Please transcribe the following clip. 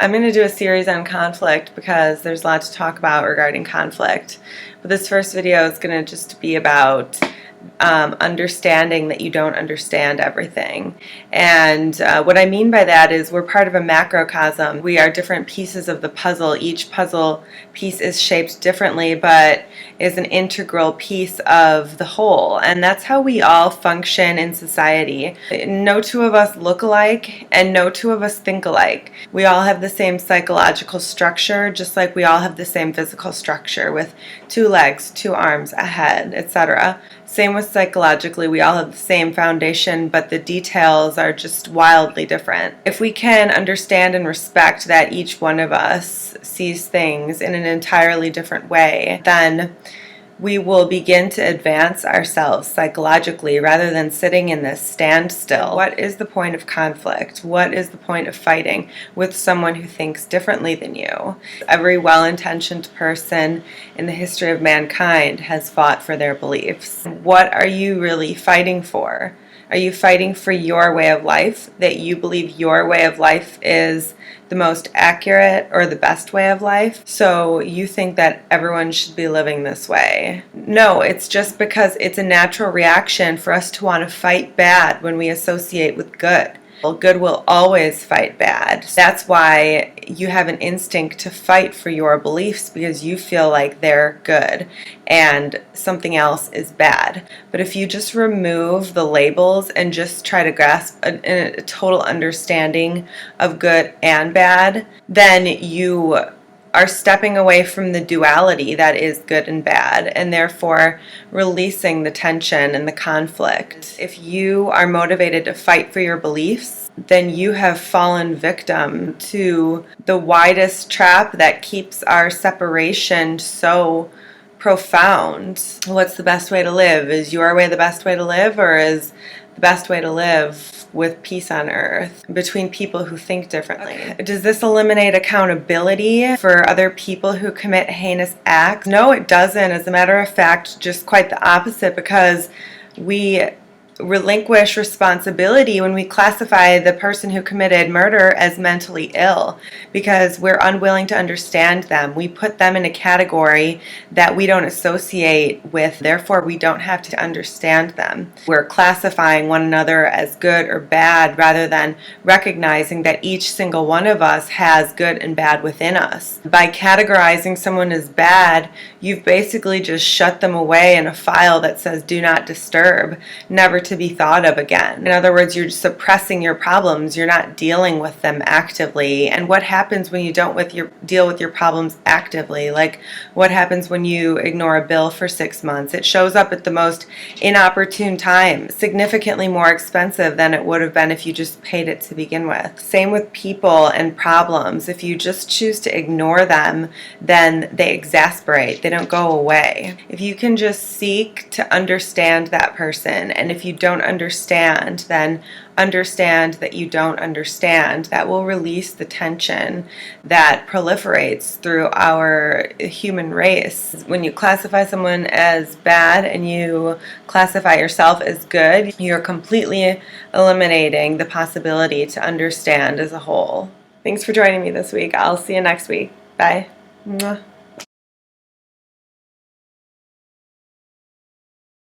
I'm going to do a series on conflict because there's a lot to talk about regarding conflict. But this first video is going to just be about understanding that you don't understand everything. And what I mean by that is we're part of a macrocosm. We are different pieces of the puzzle. Each puzzle piece is shaped differently, but is an integral piece of the whole. And that's how we all function in society. No two of us look alike, and no two of us think alike. We all have the same psychological structure, just like we all have the same physical structure with 2 legs, 2 arms, a head, etc. Same with psychologically, we all have the same foundation, but the details are just wildly different. If we can understand and respect that each one of us sees things in an entirely different way, then we will begin to advance ourselves psychologically rather than sitting in this standstill. What is the point of conflict? What is the point of fighting with someone who thinks differently than you? Every well-intentioned person in the history of mankind has fought for their beliefs. What are you really fighting for? Are you fighting for your way of life, that you believe your way of life is the most accurate or the best way of life, so you think that everyone should be living this way? No, it's just because it's a natural reaction for us to want to fight bad when we associate with good. Well, good will always fight bad. That's why you have an instinct to fight for your beliefs, because you feel like they're good and something else is bad. But if you just remove the labels and just try to grasp a total understanding of good and bad, then you are stepping away from the duality that is good and bad, and therefore releasing the tension and the conflict. If you are motivated to fight for your beliefs, then you have fallen victim to the widest trap that keeps our separation so profound. What's the best way to live? Is your way the best way to live, or is the best way to live with peace on earth between people who think differently? Okay. Does this eliminate accountability for other people who commit heinous acts? No, it doesn't. As a matter of fact, just quite the opposite, because we relinquish responsibility when we classify the person who committed murder as mentally ill, because we're unwilling to understand them. We put them in a category that we don't associate with, therefore we don't have to understand them. We're classifying one another as good or bad rather than recognizing that each single one of us has good and bad within us. By categorizing someone as bad, you've basically just shut them away in a file that says do not disturb, never to be thought of again. In other words, you're suppressing your problems. You're not dealing with them actively. And what happens when you don't deal with your problems actively? Like, what happens when you ignore a bill for 6 months? It shows up at the most inopportune time, significantly more expensive than it would have been if you just paid it to begin with. Same with people and problems. If you just choose to ignore them, then they exasperate. They don't go away. If you can just seek to understand that person, and if you don't understand, then understand that you don't understand. That will release the tension that proliferates through our human race. When you classify someone as bad and you classify yourself as good, you're completely eliminating the possibility to understand as a whole. Thanks for joining me this week. I'll see you next week. Bye. Mwah.